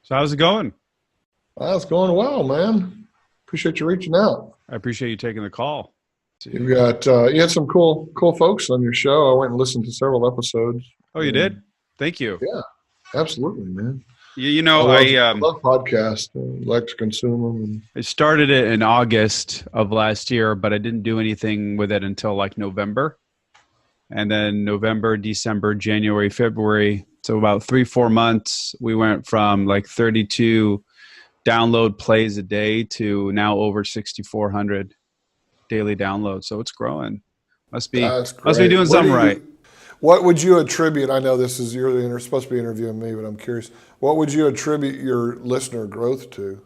So how's it going? It's going well, man. Appreciate you reaching out. I appreciate you taking the call. You've got you had some cool folks on your show. I went and listened to several episodes, Oh, you did? and Thank you. yeah, absolutely, man. You, you I know, love I I love podcasts. I like to consume them. And I started it in August of last year, but I didn't do anything with it until like November. And then November, December, January, February. So about 3, 4 months, we went from like 32 download plays a day to now over 6,400 daily downloads. So it's growing. Must be that's must be great. doing something right. What would you attribute? I know this is you're supposed to be interviewing me, but I'm curious. What would you attribute your listener growth to?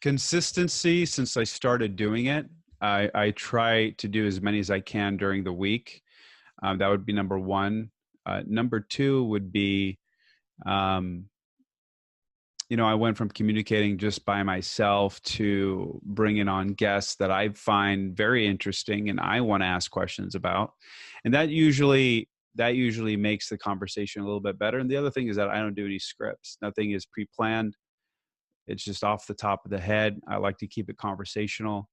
Consistency. Since I started doing it, I try to do as many as I can during the week. That would be number one. Number two would be, um, I went from communicating just by myself to bringing on guests that I find very interesting and I want to ask questions about, and that usually makes the conversation a little bit better. And the other thing is that I don't do any scripts. Nothing is pre-planned. It's just off the top of the head. I like to keep it conversational.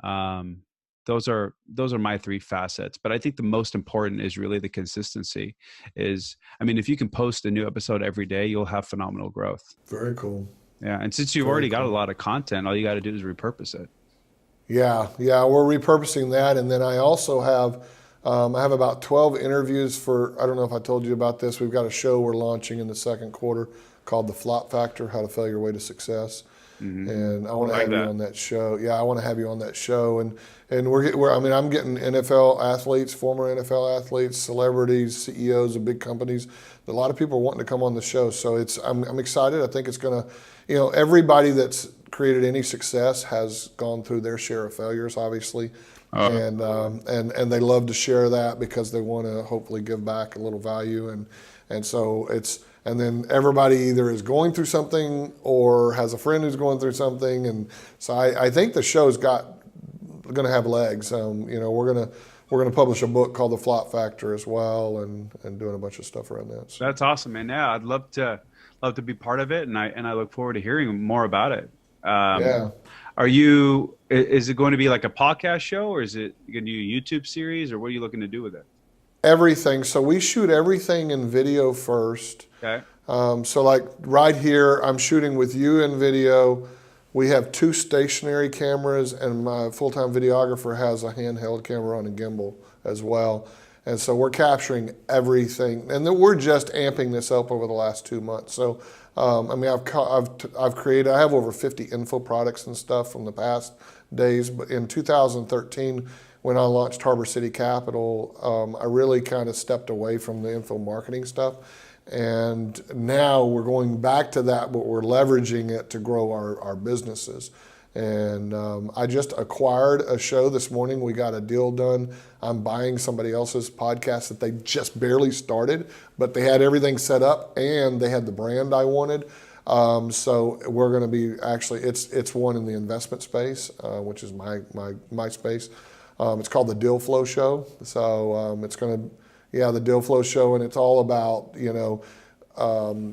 Um, those are my three facets. But I think the most important is really the consistency. I mean, if you can post a new episode every day, you'll have phenomenal growth. Very cool. Yeah, and since you've Very already got a cool. lot of content, all you got to do is repurpose it. Yeah, we're repurposing that, and then I have about 12 interviews for. I don't know if I told you about this. We've got a show we're launching in the second quarter called The Flop Factor: How to Fail Your Way to Success, Hmm. and I I want to like have you that. on that show. Yeah, I want to have you on that show, and we're I mean, I'm getting NFL athletes, former NFL athletes, celebrities, CEOs of big companies. A lot of people are wanting to come on the show, so I'm excited. I think it's gonna, everybody that's created any success has gone through their share of failures, obviously, Oh, and they love to share that because they want to hopefully give back a little value, and so it's and then everybody either is going through something or has a friend who's going through something, and so I think the show's going to have legs. We're gonna publish a book called The Flop Factor as well, and doing a bunch of stuff around that. So that's awesome, man. Yeah, I'd love to be part of it, and I look forward to hearing more about it. Um, yeah. is it going to be like a podcast show, or is it going to be a YouTube series, or what are you looking to do with it? Everything. So we shoot everything in video first. Okay. So like right here, I'm shooting with you in video. We have two stationary cameras, and my full-time videographer has a handheld camera on a gimbal as well. And so we're capturing everything, and then we're just amping this up over the last 2 months. So, I mean, I've created. I have over 50 info products and stuff from the past days. But in 2013, when I launched Harbor City Capital, I really kind of stepped away from the info marketing stuff. And now we're going back to that, but we're leveraging it to grow our businesses. And I just acquired a show this morning. We got a deal done. I'm buying somebody else's podcast that they just barely started, but they had everything set up and they had the brand I wanted. So we're going to be actually it's one in the investment space, which is my space. It's called the Deal Flow Show. So it's going to the Deal Flow Show, and it's all about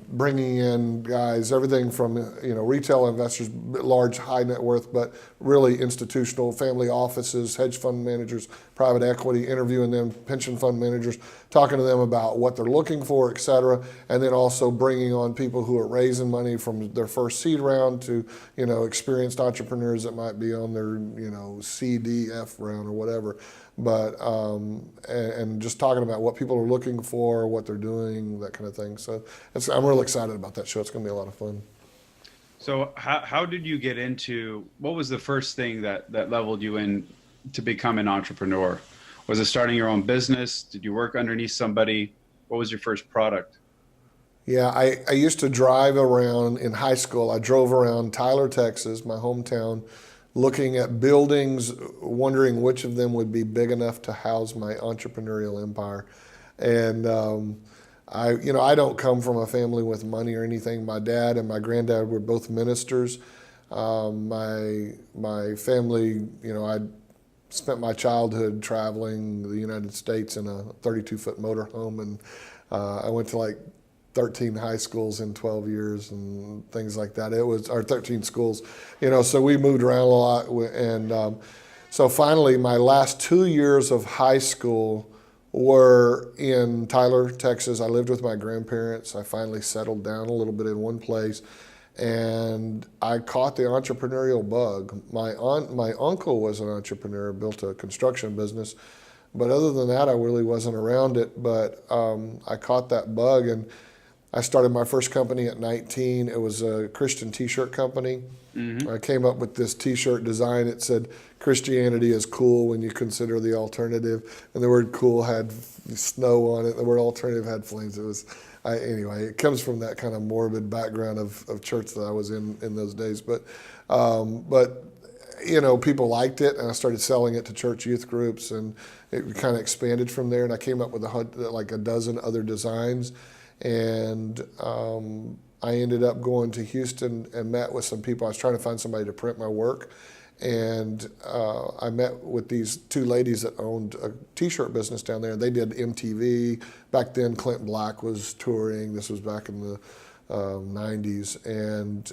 bringing in guys, everything from retail investors, large high net worth, but really institutional family offices, hedge fund managers, private equity, interviewing them, pension fund managers, talking to them about what they're looking for, et cetera, and then also bringing on people who are raising money from their first seed round to experienced entrepreneurs that might be on their C, D, F round or whatever. But and just talking about what people are looking for, what they're doing, that kind of thing. So I'm really excited about that show. It's going to be a lot of fun. So how did you get into, what was the first thing that leveled you in to become an entrepreneur? Was it starting your own business? Did you work underneath somebody? What was your first product? Yeah, I used to drive around in high school. I drove around Tyler, Texas, my hometown, looking at buildings, wondering which of them would be big enough to house my entrepreneurial empire. And I don't come from a family with money or anything. My dad and my granddad were both ministers. My family, I spent my childhood traveling the United States in a 32-foot motorhome, and I went to like 13 high schools in 12 years and things like that. It was, or 13 schools, you know, so we moved around a lot. And so finally, my last 2 years of high school were in Tyler, Texas. I lived with my grandparents. I finally settled down a little bit in one place. And I caught the entrepreneurial bug. My uncle was an entrepreneur, built a construction business. But other than that, I really wasn't around it. But I caught that bug, and I started my first company at 19. It was a Christian t-shirt company. Mm-hmm. I came up with this t-shirt design. It said, Christianity is cool when you consider the alternative. And the word cool had snow on it. The word alternative had flames. It was, anyway, it comes from that kind of morbid background of church that I was in those days. But you know, people liked it, and I started selling it to church youth groups, and it kind of expanded from there. And I came up with like a dozen other designs. And I ended up going to Houston and met with some people. I was trying to find somebody to print my work. And I met with these two ladies that owned a t-shirt business down there. They did MTV. Back then, Clint Black was touring. This was back in the 90s. And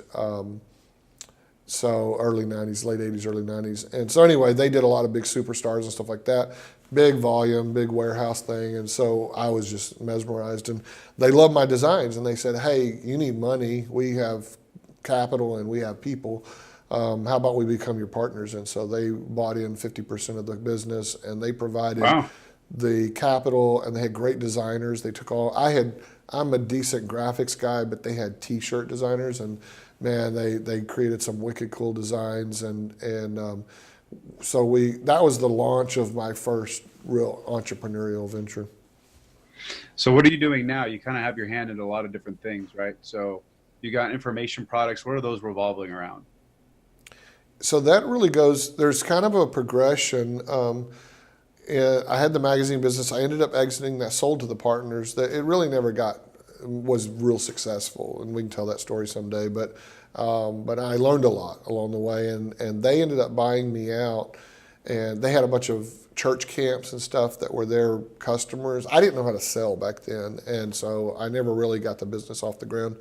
so early 90s, late 80s, early 90s. And so anyway, they did a lot of big superstars and stuff like that. Big volume, big warehouse thing. And so I was just mesmerized. And they loved my designs. And they said, hey, you need money. We have capital and we have people. How about we become your partners? And so they bought in 50% of the business, and they provided the capital, and they had great designers. They took all, I'm a decent graphics guy, but they had t-shirt designers, and man, they created some wicked cool designs. And so that was the launch of my first real entrepreneurial venture. So what are you doing now? You kind of have your hand in a lot of different things, right? So you got information products. What are those revolving around? So that really goes, there's kind of a progression. I had the magazine business. I ended up exiting that, sold to the partners. That it really never was real successful, and we can tell that story someday. But I learned a lot along the way, and they ended up buying me out, and they had a bunch of church camps and stuff that were their customers. I didn't know how to sell back then, and so I never really got the business off the ground.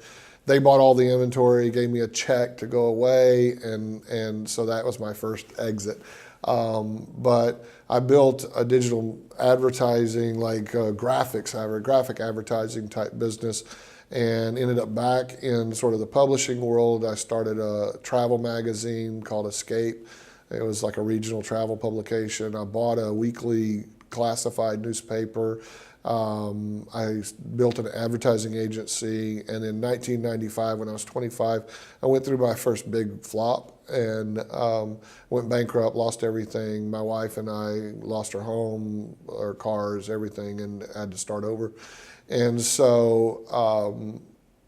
They bought all the inventory, gave me a check to go away, and so that was my first exit. But I built a digital advertising, like graphic advertising type business, and ended up back in sort of the publishing world. I started a travel magazine called Escape. It was like a regional travel publication. I bought a weekly classified newspaper. I built an advertising agency, and in 1995, when I was 25, I went through my first big flop and went bankrupt, lost everything. My wife and I lost our home, our cars, everything, and had to start over. And so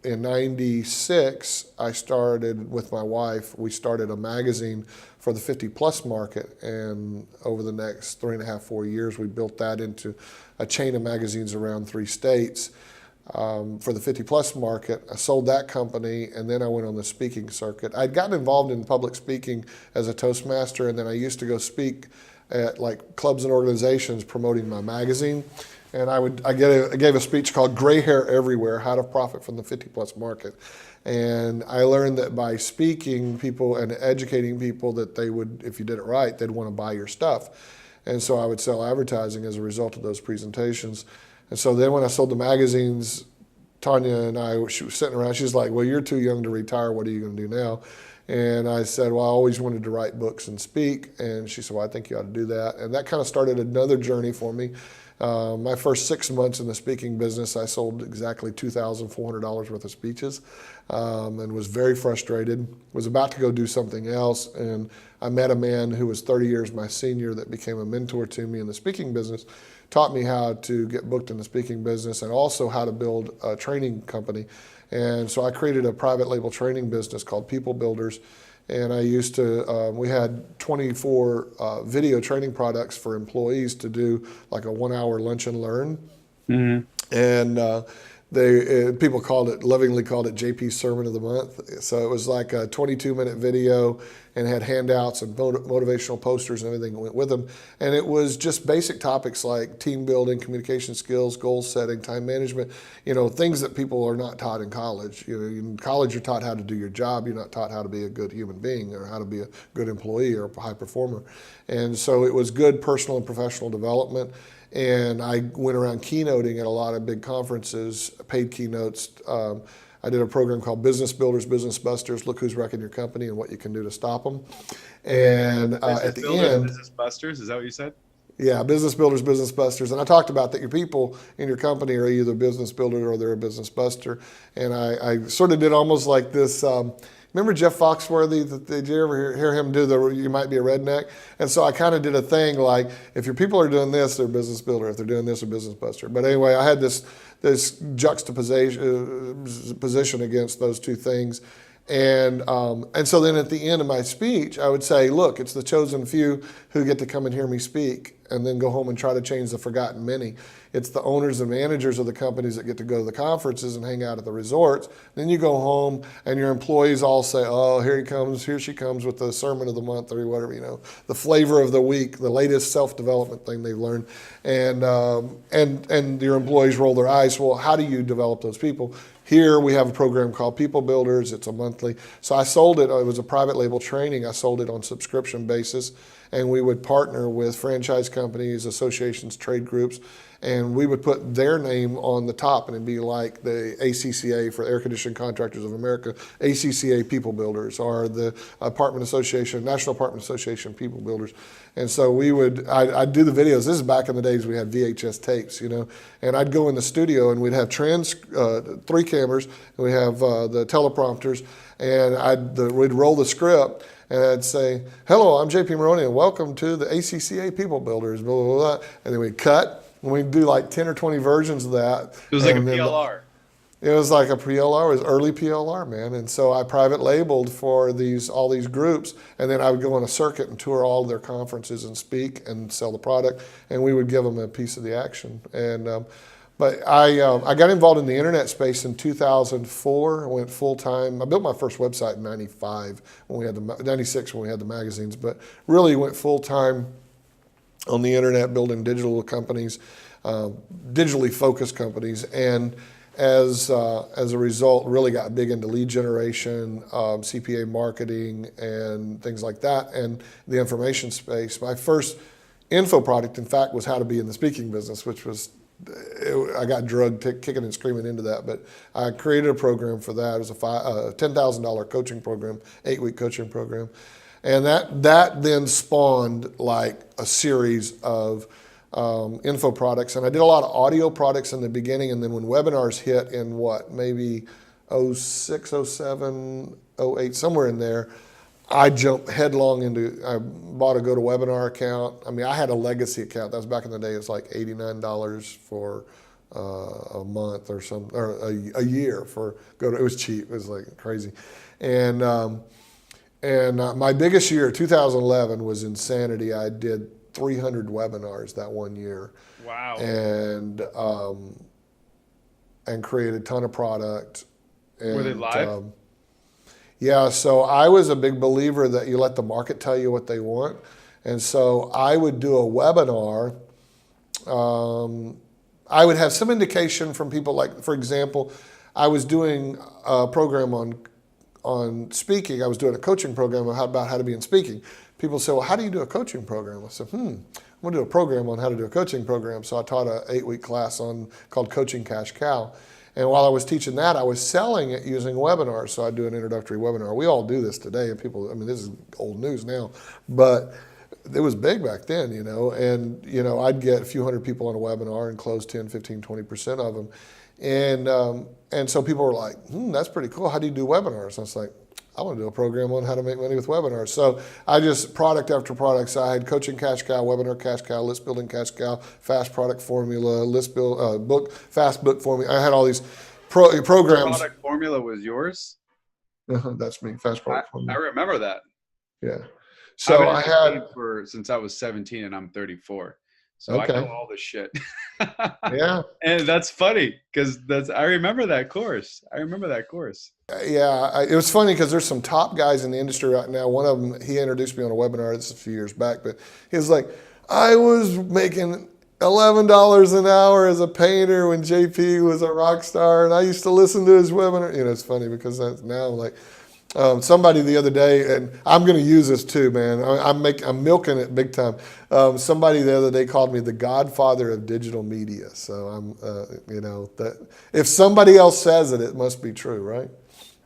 in 96, I started with my wife, we started a magazine for the 50 plus market, and over the next 3.5, 4 years, we built that into a chain of magazines around 3 states for the 50 plus market. I sold that company, and then I went on the speaking circuit. I'd gotten involved in public speaking as a Toastmaster, and then I used to go speak at like clubs and organizations promoting my magazine. And I gave a speech called Gray Hair Everywhere, How to Profit from the 50 Plus Market. And I learned that by speaking people and educating people that they would, if you did it right, they'd want to buy your stuff. And so I would sell advertising as a result of those presentations. And so then when I sold the magazines, Tanya and she was sitting around, she's like, well, you're too young to retire, what are you going to do now? And I said, well, I always wanted to write books and speak. And she said, well, I think you ought to do that. And that kind of started another journey for me. My first 6 months in the speaking business, I sold exactly $2,400 worth of speeches and was very frustrated, was about to go do something else. And I met a man who was 30 years my senior that became a mentor to me in the speaking business, taught me how to get booked in the speaking business and also how to build a training company. And so I created a private label training business called People Builders. And I used to, we had 24 video training products for employees to do like a 1 hour lunch and learn. Mm-hmm. And people lovingly called it JP's Sermon of the Month. So it was like a 22-minute video and had handouts and motivational posters and everything that went with them. And it was just basic topics like team building, communication skills, goal setting, time management, things that people are not taught in college. In college, you're taught how to do your job. You're not taught how to be a good human being or how to be a good employee or a high performer. And so it was good personal and professional development. And I went around keynoting at a lot of big conferences, paid keynotes. I did a program called Business Builders, Business Busters. Look who's wrecking your company and what you can do to stop them. And at the end, Business Busters, is that what you said? Yeah, Business Builders, Business Busters. And I talked about that your people in your company are either business builder or they're a business buster. And I sort of did almost like this. Remember Jeff Foxworthy? Did you ever hear him do you might be a redneck? And so I kind of did a thing like, if your people are doing this, they're a business builder. If they're doing this, they're a business buster. But anyway, I had this juxtaposition against those two things. And so then at the end of my speech, I would say, look, it's the chosen few who get to come and hear me speak and then go home and try to change the forgotten many. It's the owners and managers of the companies that get to go to the conferences and hang out at the resorts. Then you go home and your employees all say, oh, here she comes with the sermon of the month or whatever, the flavor of the week, the latest self-development thing they've learned. And your employees roll their eyes. Well, how do you develop those people? Here we have a program called People Builders. It's a monthly. So I sold it. It was a private label training. I sold it on subscription basis. And we would partner with franchise companies, associations, trade groups, and we would put their name on the top, and it'd be like the ACCA for Air Conditioning Contractors of America, ACCA People Builders, or the Apartment Association, National Apartment Association People Builders. And so I'd do the videos. This is back in the days we had VHS tapes, and I'd go in the studio and we'd have 3 cameras, and we have the teleprompters, and we'd roll the script. And I'd say, hello, I'm JP Maroney, and welcome to the ACCA People Builders, blah, blah, blah. And then we'd cut, and we'd do like 10 or 20 versions of that. It was like a PLR. It was like a PLR. It was early PLR, man. And so I private labeled for all these groups, and then I would go on a circuit and tour all of their conferences and speak and sell the product, and we would give them a piece of the action. And But I got involved in the internet space in 2004. I went full time. I built my first website in '96 when we had the magazines. But really went full time on the internet, building digital companies, digitally focused companies, and as a result, really got big into lead generation, CPA marketing, and things like that, and the information space. My first info product, in fact, was how to be in the speaking business, which was I got drugged kicking and screaming into that, but I created a program for that. It was a $10,000 coaching program, 8-week coaching program. And that then spawned like a series of info products. And I did a lot of audio products in the beginning. And then when webinars hit in maybe 06, 07, 08, somewhere in there, I jumped headlong I bought a GoToWebinar account. I mean, I had a legacy account. That was back in the day. It was like $89 for a month or a year for GoTo. It was cheap. It was like crazy. And my biggest year, 2011, was insanity. I did 300 webinars that one year. Wow. And created a ton of product. And, were they live? Yeah, so I was a big believer that you let the market tell you what they want. And so I would do a webinar. I would have some indication from people, like, for example, I was doing a program on speaking. I was doing a coaching program about how to be in speaking. People say, well, how do you do a coaching program? I said, I'm going to do a program on how to do a coaching program. So I taught an 8-week class called Coaching Cash Cow. And while I was teaching that, I was selling it using webinars. So I'd do an introductory webinar. We all do this today, and people, I mean, this is old news now, but it was big back then, and, I'd get a few hundred people on a webinar and close 10, 15, 20% of them. And so people were like, that's pretty cool. How do you do webinars? And I was like, I want to do a program on how to make money with webinars. So I just, product after product. So I had Coaching Cash Cow, Webinar Cash Cow, List Building Cash Cow, Fast Product Formula, Fast Book Formula. I had all these programs. Product Formula was yours? That's me, Fast Product Formula. I remember that. Yeah. So I had since I was 17 and I'm 34. So I know Okay. all this shit. Yeah. And that's funny because I remember that course. I remember that course. Yeah, it was funny because there's some top guys in the industry right now. One of them, he introduced me on a webinar. This is a few years back, but he was like, I was making $11 an hour as a painter when JP was a rock star, and I used to listen to his webinar. You know, it's funny because now I'm like, somebody the other day, and I'm going to use this too, man. I'm milking it big time. Somebody the other day called me the godfather of digital media. So that if somebody else says it, it must be true, right?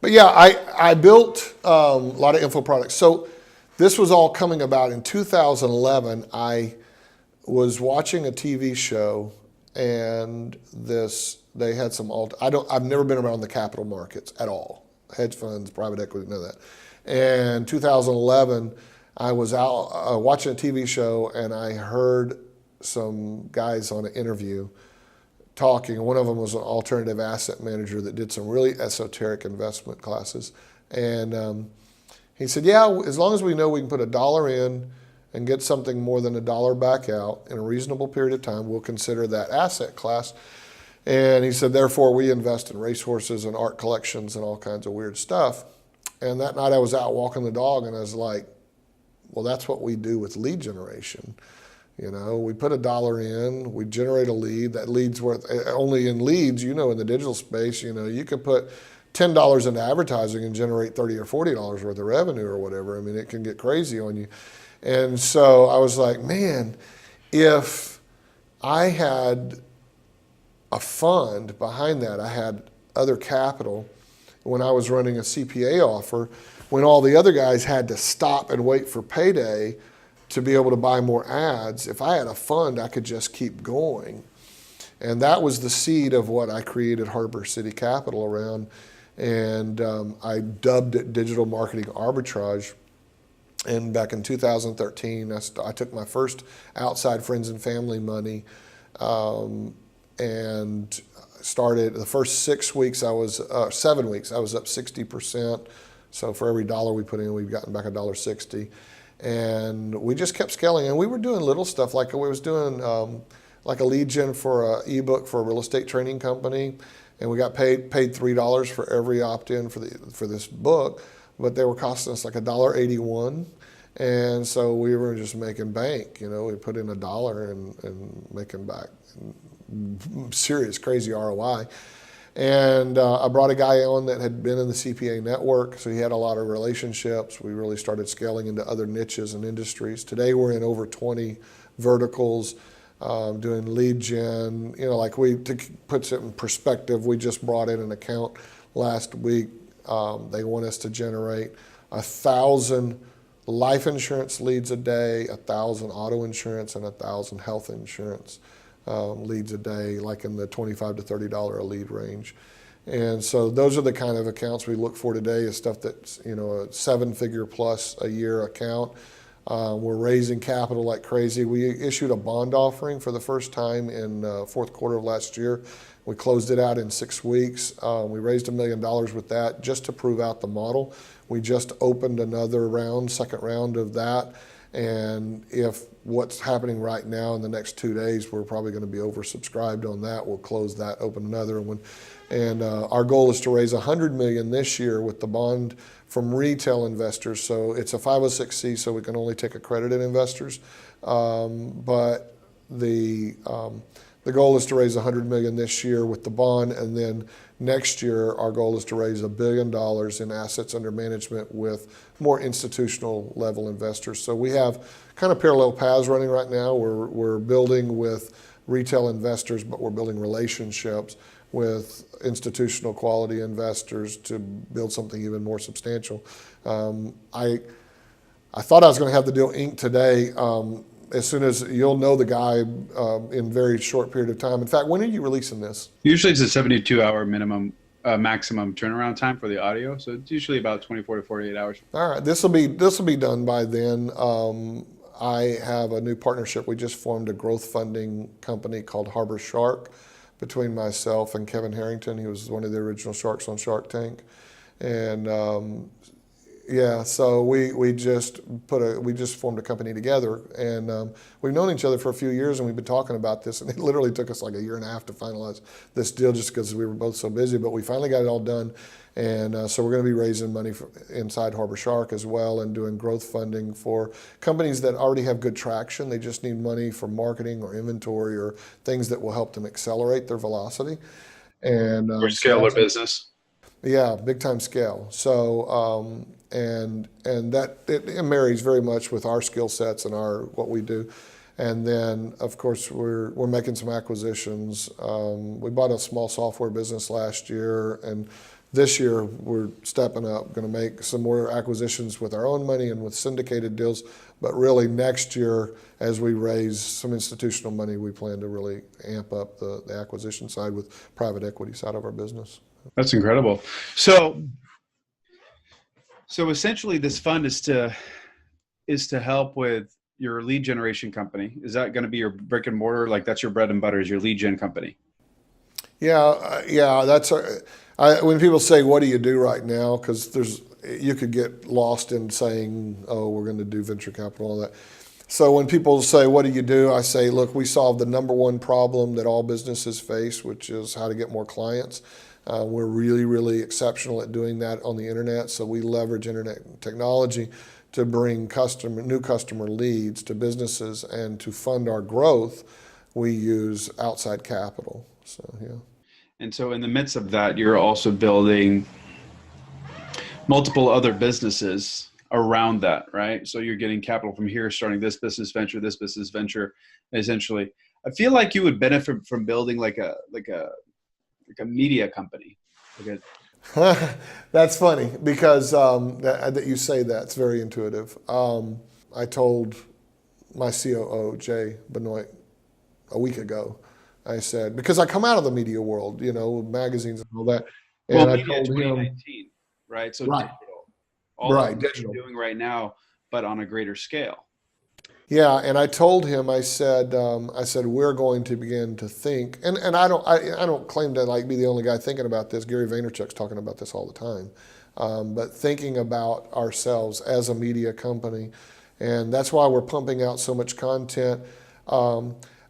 But yeah, I built a lot of info products. So this was all coming about in 2011. I was watching a TV show, and they had some I've never been around the capital markets at all, hedge funds, private equity, none of that. And 2011, I was out watching a TV show, and I heard some guys on an interview talking. One of them was an alternative asset manager that did some really esoteric investment classes. And he said, yeah, as long as we know we can put $1 in and get something more than $1 back out in a reasonable period of time, we'll consider that asset class. And he said, therefore, we invest in racehorses and art collections and all kinds of weird stuff. And that night I was out walking the dog, and I was like, well, that's what we do with lead generation. You know, we put $1 in, we generate a lead. That lead's worth, only in leads, in the digital space, you could put $10 into advertising and generate $30 or $40 worth of revenue or whatever. I mean, it can get crazy on you. And so I was like, man, if I had a fund behind that, I had other capital when I was running a CPA offer, when all the other guys had to stop and wait for payday to be able to buy more ads. If I had a fund, I could just keep going. And that was the seed of what I created Harbor City Capital around. And I dubbed it Digital Marketing Arbitrage. And back in 2013, I took my first outside friends and family money and started. The first 7 weeks, I was up 60%. So for every $1 we put in, we've gotten back $1.60. And we just kept scaling, and we were doing little stuff like we was doing like a Lgion for an ebook for a real estate training company, and we got paid $3 for every opt-in for this book, but they were costing us like $1.81, and so we were just making bank. We put in $1 and making back serious, crazy ROI. And I brought a guy on that had been in the CPA network, so he had a lot of relationships. We really started scaling into other niches and industries. Today we're in over 20 verticals, doing lead gen. To put it in perspective, we just brought in an account last week. They want us to generate 1,000 life insurance leads a day, 1,000 auto insurance, and 1,000 health insurance leads a day, like in the $25 to $30 a lead range. And so those are the kind of accounts we look for today, is stuff that's, a 7-figure plus a year account. We're raising capital like crazy. We issued a bond offering for the first time in fourth quarter of last year. We closed it out in 6 weeks. We raised $1 million with that just to prove out the model. We just opened another round, second round of that. And if what's happening right now in the next 2 days, we're probably going to be oversubscribed on that. We'll close that, open another one. And our goal is to raise $100 million this year with the bond from retail investors. So it's a 506c, so we can only take accredited investors. But the goal is to raise $100 million this year with the bond, and then next year our goal is to raise $1 billion in assets under management with more institutional level investors. So we have kind of parallel paths running right now. We're building with retail investors, but we're building relationships with institutional quality investors to build something even more substantial. I thought I was going to have the deal inked today. As soon as you'll know the guy in very short period of time. In fact, when are you releasing this? Usually it's a 72-hour maximum turnaround time for the audio, so it's usually about 24 to 48 hours. All right, this will be done by then. I have a new partnership. We just formed a growth funding company called Harbor Shark between myself and Kevin Harrington. He was one of the original sharks on Shark Tank, and Yeah, so we just formed a company together, and we've known each other for a few years, and we've been talking about this, and it literally took us like a year and a half to finalize this deal, just because we were both so busy. But we finally got it all done, and so we're going to be raising money inside Harbor Shark as well, and doing growth funding for companies that already have good traction. They just need money for marketing or inventory or things that will help them accelerate their velocity, and Or so scale their that's business. yeah, big time scale. So and that it marries very much with our skill sets and our what we do. And then of course we're making some acquisitions. We bought a small software business last year, and this year we're stepping up, going to make some more acquisitions with our own money and with syndicated deals. But really next year, as we raise some institutional money, we plan to really amp up the acquisition side with private equity side of our business. That's incredible. So, so essentially, this fund is to help with your lead generation company. Is that going to be your brick and mortar? Like that's your bread and butter is your lead gen company? Yeah, yeah. When people say, "What do you do right now?" Because you could get lost in saying, "Oh, we're going to do venture capital," and all that. So when people say, "What do you do?" I say, "Look, we solve the number one problem that all businesses face, which is how to get more clients." We're really, really exceptional at doing that on the internet. So we leverage internet technology to bring new customer leads to businesses, and to fund our growth, we use outside capital. So yeah. And so, in the midst of that, you're also building multiple other businesses around that, right? So you're getting capital from here, starting this business venture, essentially. I feel like you would benefit from building like a media company. Like That's funny because that you say that. It's very intuitive. I told my COO, Jay Benoit, a week ago. I said, because I come out of the media world, magazines and all that. well, And I media told him, 2019, right? So right, digital, all of right, what digital. you're doing right now, but on a greater scale. Yeah, and I told him, I said we're going to begin to think, and I don't claim to like be the only guy thinking about this. Gary Vaynerchuk's talking about this all the time, but thinking about ourselves as a media company, and that's why we're pumping out so much content.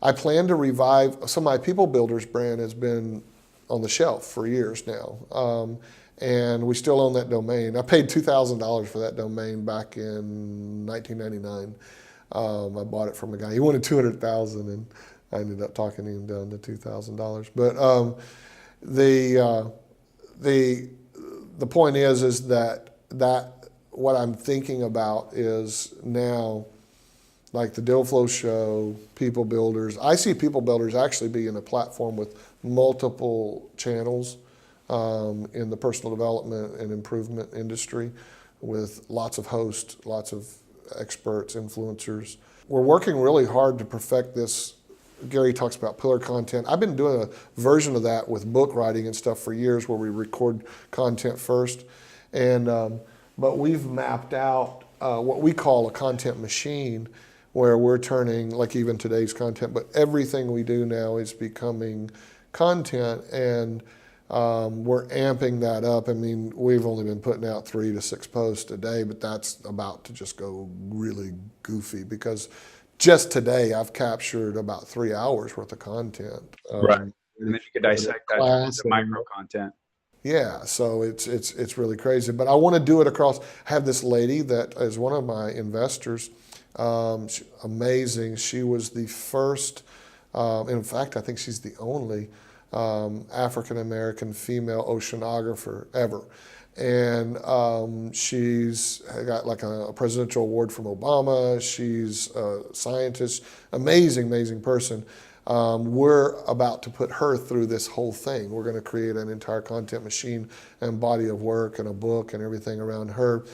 I plan to revive. So my People Builders brand has been on the shelf for years now, and we still own that domain. I paid $2,000 for that domain back in 1999. I bought it from a guy. He wanted 200,000, and I ended up talking him down to $2,000. But the the point is that what I'm thinking about is now, like the Deal Flow Show, People Builders. I see People Builders actually being a platform with multiple channels in the personal development and improvement industry, with lots of hosts, lots of experts, influencers. We're working really hard to perfect this. Gary talks about pillar content. I've been doing a version of that with book writing and stuff for years, where we record content first. And but we've mapped out what we call a content machine, where we're turning, like even today's content, but everything we do now is becoming content, and we're amping that up. I mean, we've only been putting out 3 to 6 posts a day, but that's about to just go really goofy, because just today I've captured about 3 hours worth of content. Right. And then you could dissect that Class into micro content. yeah, so it's really crazy. But I want to do it across. I have this lady that is one of my investors. Amazing. She was the first. In fact, I think she's the only African American female oceanographer ever. And she's got like a presidential award from Obama. She's a scientist, amazing person. We're about to put her through this whole thing. We're going to create an entire content machine and body of work and a book and everything around her.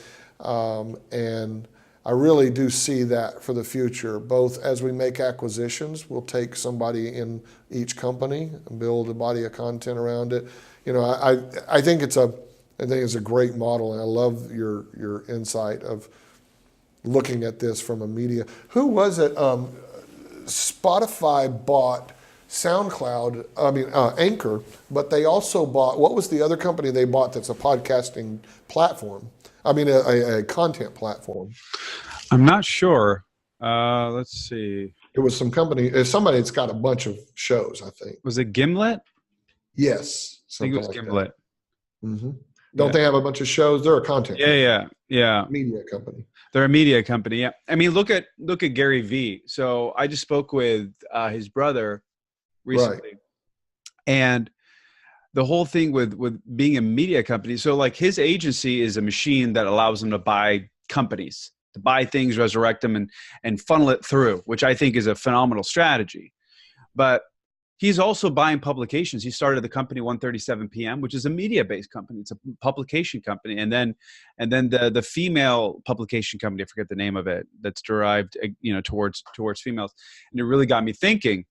And I really do see that for the future. Both as we make acquisitions, we'll take somebody in each company and build a body of content around it. I think it's a great model, and I love your insight of looking at this from a media. Who was it? Spotify bought Soundcloud, Anchor, but they also bought, what was the other company they bought that's a podcasting platform? I mean, a content platform. I'm not sure. Let's see. It was some company, it's somebody that's got a bunch of shows, I think. Was it Gimlet? Yes, I think it was something like Gimlet. that. Mm-hmm. Yeah. Don't they have a bunch of shows? They're a content Yeah. media company. They're a media company. Yeah. I mean, look at Gary Vee. So I just spoke with his brother recently, Right. and the whole thing with being a media company. So like his agency is a machine that allows him to buy companies, to buy things, resurrect them, and funnel it through, which I think is a phenomenal strategy. But he's also buying publications. He started the company 1:37 p.m., which is a media-based company. It's a publication company, and then the female publication company, I forget the name of it, that's derived, towards females. And it really got me thinking.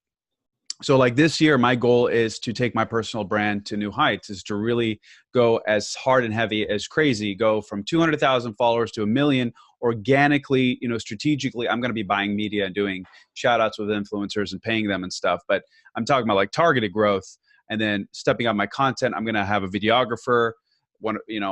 So like this year, my goal is to take my personal brand to new heights, is to really go as hard and heavy as crazy, go from 200,000 followers to 1 million organically, strategically. I'm going to be buying media and doing shout outs with influencers and paying them and stuff. But I'm talking about like targeted growth, and then stepping up my content. I'm going to have a videographer,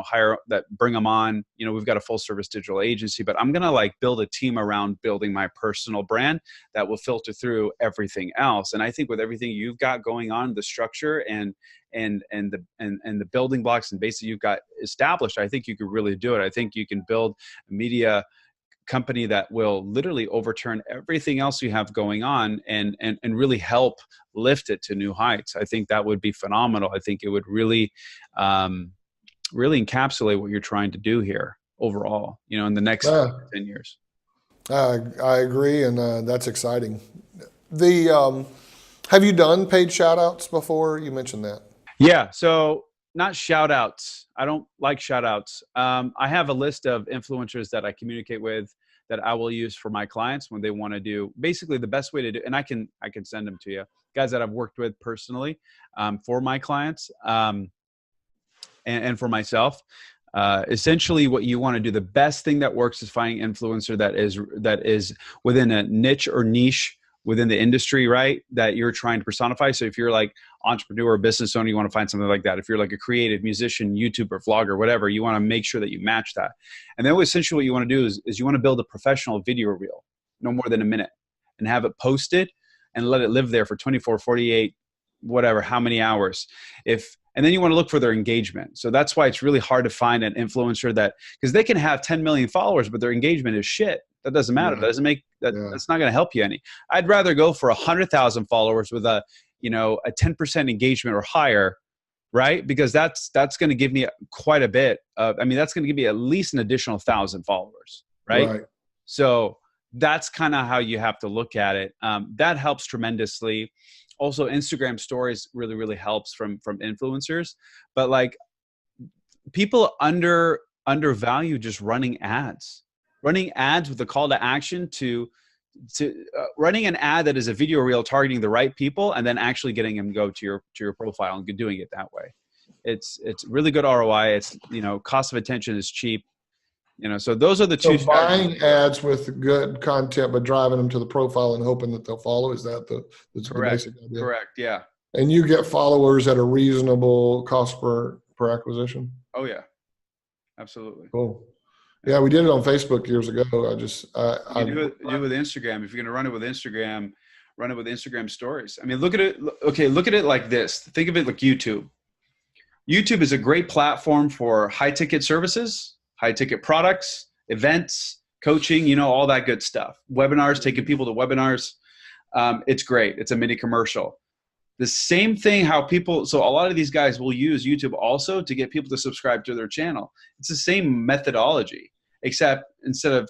hire that, bring them on. We've got a full service digital agency, but I'm going to like build a team around building my personal brand that will filter through everything else. And I think with everything you've got going on, the structure and the building blocks and basically you've got established, I think you could really do it. I think you can build a media company that will literally overturn everything else you have going on and really help lift it to new heights. I think that would be phenomenal. I think it would really encapsulate what you're trying to do here overall, in the next 10 years. I agree, and that's exciting. Have you done paid shout outs before? You mentioned that. Yeah, so not shout outs. I don't like shout outs. I have a list of influencers that I communicate with that I will use for my clients when they want to do, basically the best way to do, and I can send them to you, guys that I've worked with personally for my clients. And for myself, essentially what you want to do, the best thing that works is finding an influencer that is within a niche or niche within the industry, right, that you're trying to personify. So if you're like entrepreneur or business owner, you want to find something like that. If you're like a creative musician, YouTuber, vlogger, whatever, you want to make sure that you match that. And then essentially what you want to do is you want to build a professional video reel, no more than a minute, and have it posted and let it live there for 24, 48, whatever, how many hours. And then you want to look for their engagement. So that's why it's really hard to find an influencer because they can have 10 million followers, but their engagement is shit. That doesn't matter. That doesn't make that. Yeah. That's not going to help you any. I'd rather go for 100,000 followers with a 10% engagement or higher, right? Because that's going to give me quite a bit of, that's going to give me at least an additional 1,000 followers, right? So that's kind of how you have to look at it. That helps tremendously. Also, Instagram stories really, really helps from influencers. But like people undervalue just running ads with a call to action to running an ad that is a video reel targeting the right people and then actually getting them to go to your profile and doing it that way. It's really good ROI. It's, cost of attention is cheap. So those are the two. So buying ads with good content, but driving them to the profile and hoping that they'll follow. Is that the basic idea? Correct. Yeah. And you get followers at a reasonable cost per acquisition. Oh yeah, absolutely. Cool. Yeah, we did it on Facebook years ago. You do it with Instagram. If you're going to run it with Instagram, run it with Instagram stories. Look at it. Okay, look at it like this. Think of it like YouTube. YouTube is a great platform for high ticket services, high ticket products, events, coaching, all that good stuff. Webinars, taking people to webinars. It's great. It's a mini commercial. The same thing so a lot of these guys will use YouTube also to get people to subscribe to their channel. It's the same methodology, except instead of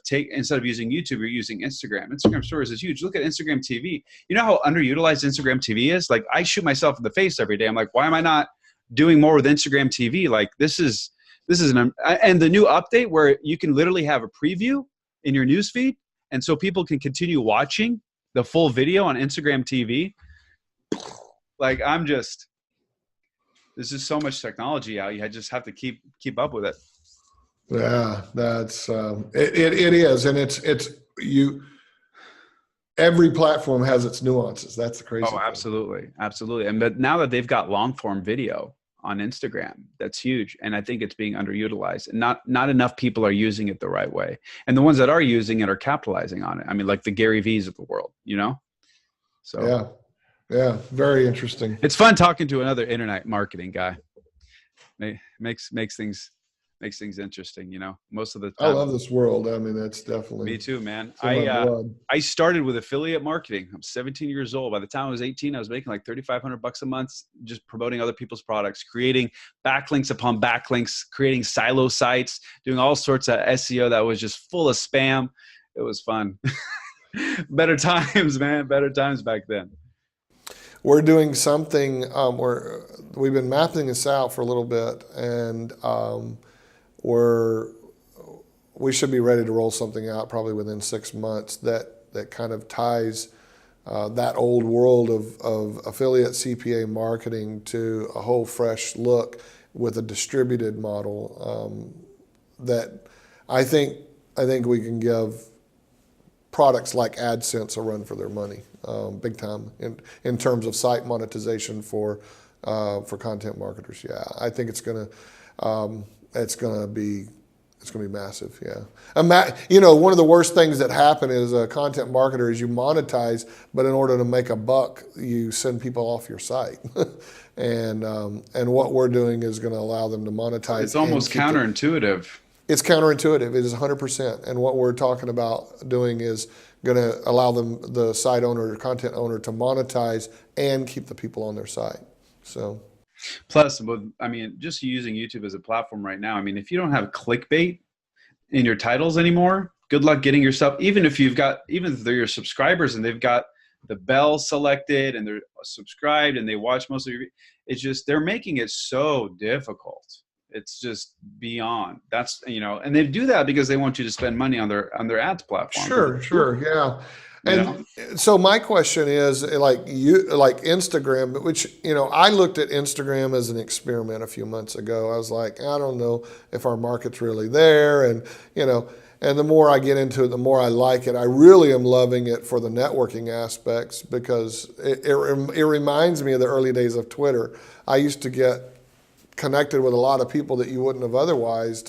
using YouTube, you're using Instagram. Instagram stories is huge. Look at Instagram TV. You know how underutilized Instagram TV is? Like I shoot myself in the face every day. I'm like, why am I not doing more with Instagram TV? Like this is and the new update where you can literally have a preview in your newsfeed. And so people can continue watching the full video on Instagram TV. Like there's just so much technology out. You just have to keep up with it. Yeah, that's, it is. And every platform has its nuances. That's the crazy thing. Absolutely. Absolutely. But now that they've got long form video on Instagram. That's huge. And I think it's being underutilized, and not enough people are using it the right way. And the ones that are using it are capitalizing on it. I mean, like the Gary V's of the world, you know? So Yeah. Yeah. Very interesting. it's fun talking to another internet marketing guy. Makes things interesting, you know, most of the I time. love this world. I mean, that's definitely Me too, man. in my blood. I started with affiliate marketing. I'm 17 years old. By the time I was 18, I was making like $3,500 a month, just promoting other people's products, creating backlinks upon backlinks, creating silo sites, doing all sorts of SEO that was just full of spam. It was fun. Better times, man. Better times back then. We're doing something where we've been mapping this out for a little bit, and we should be ready to roll something out probably within 6 months that kind of ties that old world of affiliate CPA marketing to a whole fresh look with a distributed model that I think we can give products like AdSense a run for their money, big time in terms of site monetization for content marketers. Yeah, I think it's gonna be massive. Yeah, you know, one of the worst things that happen as a content marketer is you monetize, but in order to make a buck, you send people off your site. and what we're doing is going to allow them to monetize. It's almost counterintuitive. It's counterintuitive. It is 100%. And what we're talking about doing is going to allow them, the site owner or content owner, to monetize and keep the people on their site. So. Plus, I mean, just using YouTube as a platform right now, I mean, if you don't have clickbait in your titles anymore, good luck getting yourself, even if they're your subscribers and they've got the bell selected and they're subscribed and they watch most of your, it's just, they're making it so difficult. It's just beyond. That's, you know, and they do that because they want you to spend money on their ads platform. Sure. Yeah. And so my question is, like Instagram, which, you know, I looked at Instagram as an experiment a few months ago. I was like, I don't know if our market's really there. And, you know, and the more I get into it, the more I like it. I really am loving it for the networking aspects because it reminds me of the early days of Twitter. I used to get connected with a lot of people that you wouldn't have otherwise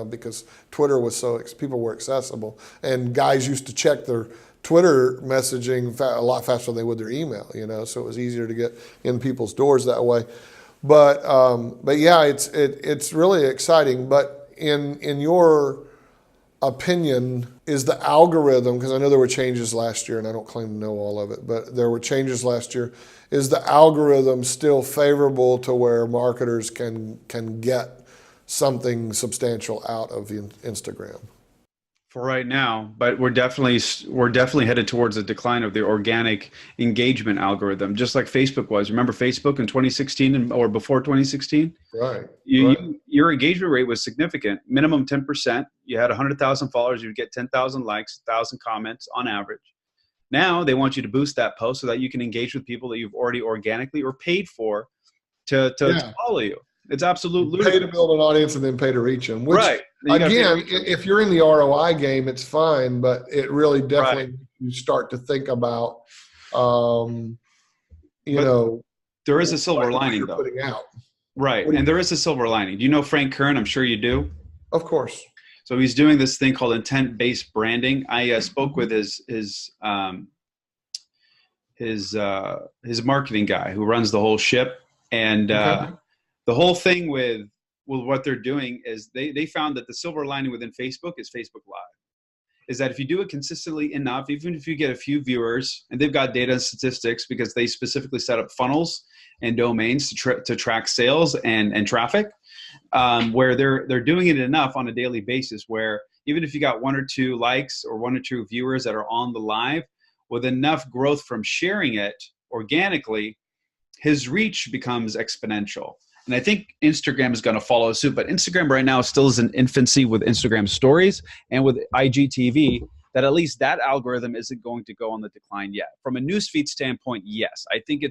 because Twitter was people were accessible. And guys used to check their Twitter messaging a lot faster than they would their email, you know, so it was easier to get in people's doors that way. But yeah, it's really exciting. But in your opinion, is the algorithm, because I know there were changes last year and I don't claim to know all of it, but there were changes last year. Is the algorithm still favorable to where marketers can get something substantial out of Instagram? For right now, but we're definitely headed towards a decline of the organic engagement algorithm, just like Facebook was. Remember Facebook in 2016 or before 2016? Right. Your engagement rate was significant, minimum 10%. You had 100,000 followers, you'd get 10,000 likes, 1,000 comments on average. Now they want you to boost that post so that you can engage with people that you've already organically or paid for to follow you. It's absolute ludicrous. Pay to build an audience and then pay to reach them. Which, right. Again, if you're in the ROI game, it's fine, but it really definitely you start to think about, you know. There is a silver lining, though. Putting out. Right, and there is a silver lining. Do you know Frank Kern? I'm sure you do. Of course. So he's doing this thing called intent-based branding. I spoke with his marketing guy who runs the whole ship, and the whole thing with what they're doing is they found that the silver lining within Facebook is Facebook Live. Is that if you do it consistently enough, even if you get a few viewers, and they've got data and statistics because they specifically set up funnels and domains to track sales and traffic, where they're doing it enough on a daily basis where even if you got 1 or 2 likes or 1 or 2 viewers that are on the live, with enough growth from sharing it organically, his reach becomes exponential. And I think Instagram is going to follow suit, but Instagram right now still is in infancy with Instagram stories and with IGTV, that at least that algorithm isn't going to go on the decline yet. From a newsfeed standpoint, yes, I think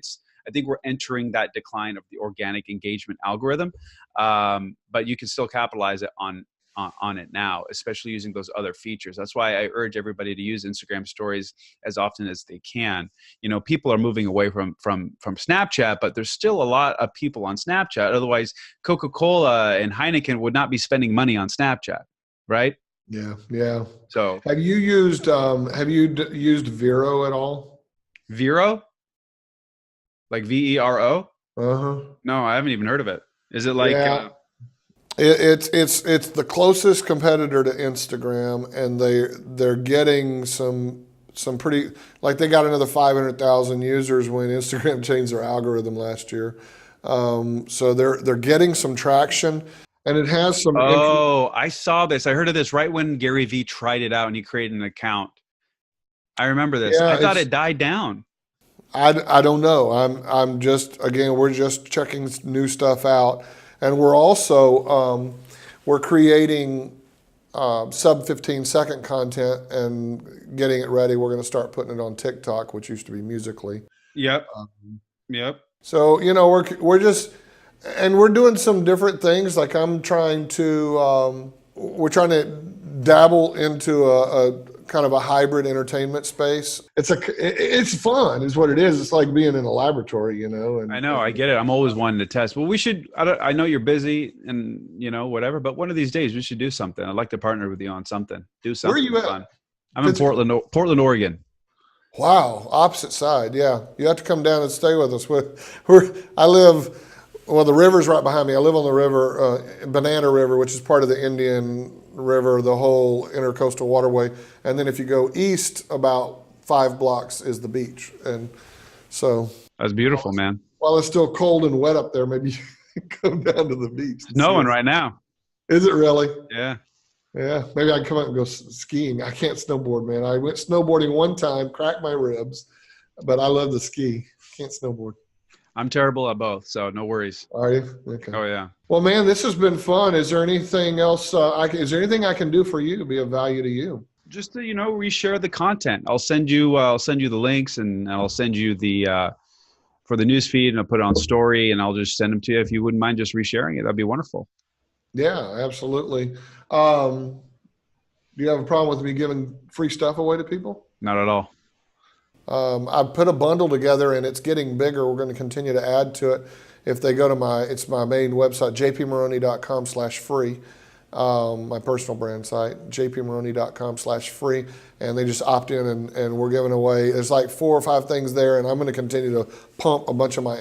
we're entering that decline of the organic engagement algorithm, but you can still capitalize it on on it now, especially using those other features. That's why I urge everybody to use Instagram stories as often as they can. You know, people are moving away from Snapchat, but there's still a lot of people on Snapchat. Otherwise, Coca-Cola and Heineken would not be spending money on Snapchat, right? Yeah, yeah. So Have you used Vero at all? Vero, like Vero? Uh-huh. No, I haven't even heard of it. Is it like Yeah. It's the closest competitor to Instagram, and they're getting some pretty, like, they got another 500,000 users when Instagram changed their algorithm last year. So they're getting some traction, and it has some. Oh, I saw this. I heard of this right when Gary Vee tried it out and he created an account. I remember this. Yeah, I thought it died down. I don't know. I'm just, again, we're just checking new stuff out, and we're also we're creating sub 15-second content and getting it ready. We're going to start putting it on TikTok, which used to be Musically. Yep. Um, Yep. So, you know, we're just, and we're doing some different things. Like, I'm trying to we're trying to dabble into a kind of a hybrid entertainment space. It's fun, is what it is. It's like being in a laboratory, you know. And I know. I get it. I'm always wanting to test. Well, we should. I know you're busy and you know whatever, but one of these days we should do something. I'd like to partner with you on something. Do something. Where are you at? Fun. I'm in Portland, Oregon. Wow, opposite side. Yeah, you have to come down and stay with us. I live. Well, the river's right behind me. I live on the river, Banana River, which is part of the Indian River, the whole intercoastal waterway. And then if you go east about 5 blocks is the beach. And so That's beautiful, man. while it's still cold and wet up there, maybe you can come down to the beach. Snowing right now. Is it really? Yeah. Yeah. Maybe I can come out and go skiing. I can't snowboard, man. I went snowboarding one time, cracked my ribs, but I love to ski. Can't snowboard. I'm terrible at both, so no worries. Are you? Okay. Oh yeah. Well, man, this has been fun. Is there anything else? Is there anything I can do for you to be of value to you? Just to, reshare the content. I'll send you the links, and I'll send you the for the news feed, and I'll put it on story, and I'll just send them to you. If you wouldn't mind just resharing it, that'd be wonderful. Yeah, absolutely. Do you have a problem with me giving free stuff away to people? Not at all. I've put a bundle together, and it's getting bigger. We're going to continue to add to it. If they go to it's my main website, jpmaroney.com/free, my personal brand site, jpmaroney.com/free, and they just opt in, and we're giving away, there's like 4 or 5 things there, and I'm going to continue to pump a bunch of my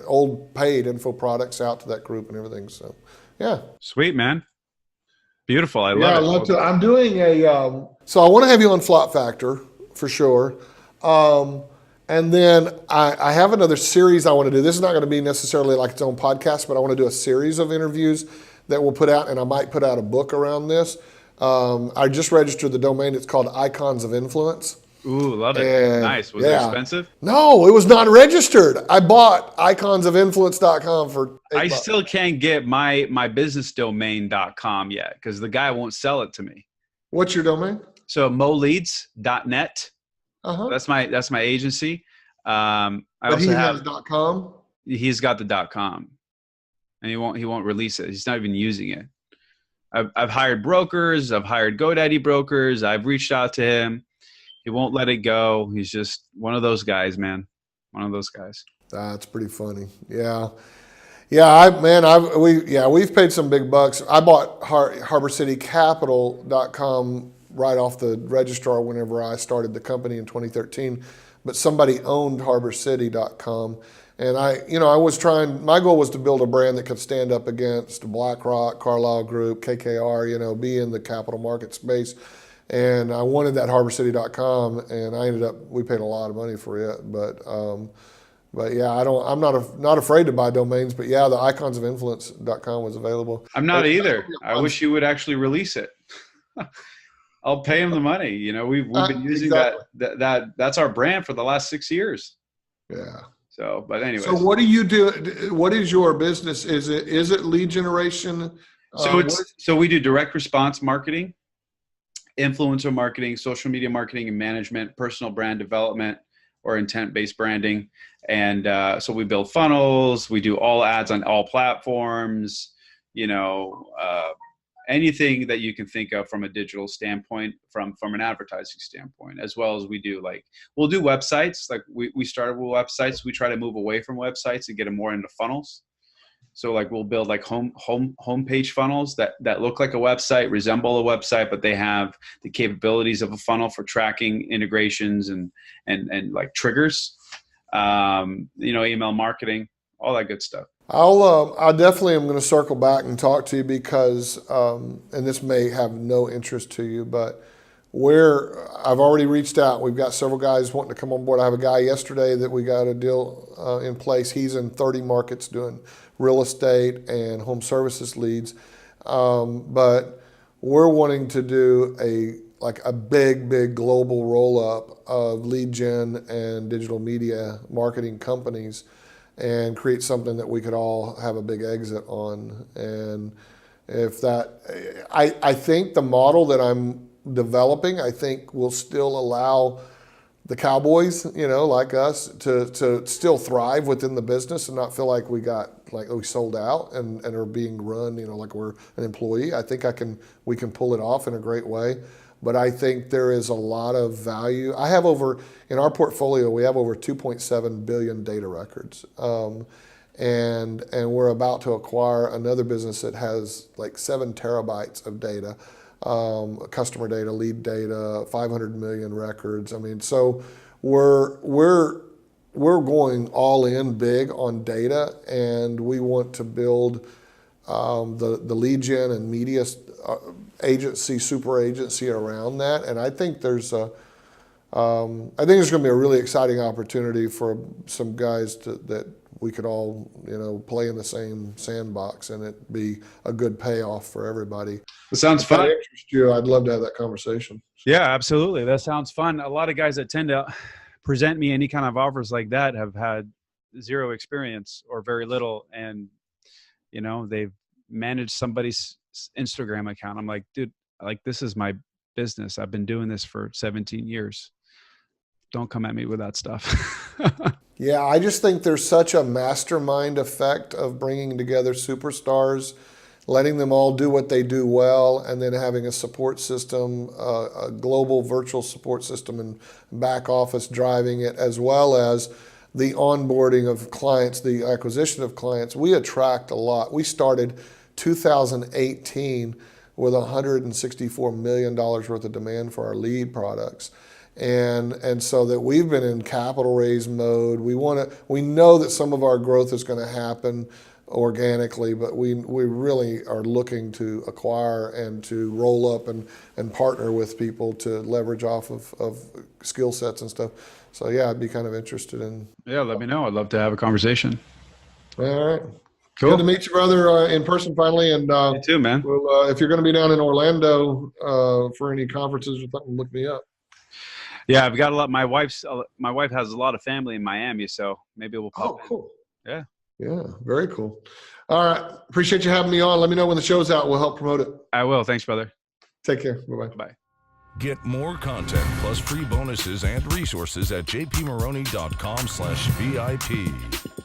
old paid info products out to that group and everything. So, yeah. Sweet, man. Beautiful. I love it. Yeah, I love to. I'm doing so I want to have you on Flop Factor for sure. And then I have another series I want to do. This is not going to be necessarily like its own podcast, but I want to do a series of interviews that we'll put out, and I might put out a book around this. I just registered the domain. It's called Icons of Influence. Ooh, love it. And, nice. Was it expensive? No, it was not registered. I bought iconsofинfluence.com for $8. I still can't get my business domain.com yet because the guy won't sell it to me. What's your domain? So moleads.net. Uh-huh. That's my agency. But he has .com. He's got the .com, and he won't release it. He's not even using it. I've hired brokers. I've hired GoDaddy brokers. I've reached out to him. He won't let it go. He's just one of those guys, man. One of those guys. That's pretty funny. Yeah. Yeah, we've paid some big bucks. I bought HarborCityCapital.com right off the registrar whenever I started the company in 2013, but somebody owned HarborCity.com, and I was trying. My goal was to build a brand that could stand up against BlackRock, Carlyle Group, KKR. be in the capital market space, and I wanted that HarborCity.com, and we paid a lot of money for it, but yeah, I'm not afraid to buy domains, but yeah, the iconsofinfluence.com was available. I'm not either. I wish you would actually release it. I'll pay him the money. We've been using exactly. That's our brand for the last 6 years. Yeah. So, but anyway. So what do you do? What is your business? Is it lead generation? So we do direct response marketing, influencer marketing, social media marketing and management, personal brand development, or intent-based branding. And so we build funnels. We do all ads on all platforms, anything that you can think of from a digital standpoint, from an advertising standpoint, as well as we'll do websites. Like we started with websites. We try to move away from websites and get them more into funnels. So like we'll build like homepage funnels that look like a website, resemble a website, but they have the capabilities of a funnel for tracking integrations and like triggers, email marketing, all that good stuff. I definitely am going to circle back and talk to you because, and this may have no interest to you, but I've already reached out. We've got several guys wanting to come on board. I have a guy yesterday that we got a deal in place. He's in 30 markets doing real estate and home services leads. But we're wanting to do a big global roll up of lead gen and digital media marketing companies and create something that we could all have a big exit on. And I think the model that I'm developing, I think will still allow the Cowboys, like us, to still thrive within the business and not feel like we sold out and are being run, like we're an employee. I think we can pull it off in a great way. But I think there is a lot of value. In our portfolio, we have over 2.7 billion data records. And we're about to acquire another business that has like 7 terabytes of data, customer data, lead data, 500 million records. I mean, so we're going all in big on data, and we want to build the Lgion and media agency, super agency around that. And I think there's going to be a really exciting opportunity for some guys that we could all, play in the same sandbox and it be a good payoff for everybody. It sounds fun. If that interests you, I'd love to have that conversation. Yeah, absolutely. That sounds fun. A lot of guys that tend to present me any kind of offers like that have had zero experience or very little. And, they've managed somebody's Instagram account. I'm like, dude, this is my business. I've been doing this for 17 years. Don't come at me with that stuff. Yeah, I just think there's such a mastermind effect of bringing together superstars, letting them all do what they do well, and then having a support system, a global virtual support system and back office driving it, as well as the onboarding of clients, the acquisition of clients. We attract a lot. We started 2018 with $164 million worth of demand for our lead products. And so that we've been in capital raise mode. We know that some of our growth is going to happen organically, but we really are looking to acquire and to roll up and partner with people to leverage off of skill sets and stuff. So yeah, I'd be kind of interested in. Yeah, let me know. I'd love to have a conversation. All right. Cool. Good to meet you, brother, in person finally. And you too, man. If you're going to be down in Orlando for any conferences or something, look me up. Yeah, I've got a lot. My wife has a lot of family in Miami, so maybe we'll pop in. Cool. Yeah. Yeah, very cool. All right. Appreciate you having me on. Let me know when the show's out. We'll help promote it. I will. Thanks, brother. Take care. Bye-bye. Bye. Get more content plus free bonuses and resources at jpmaroney.com/VIP.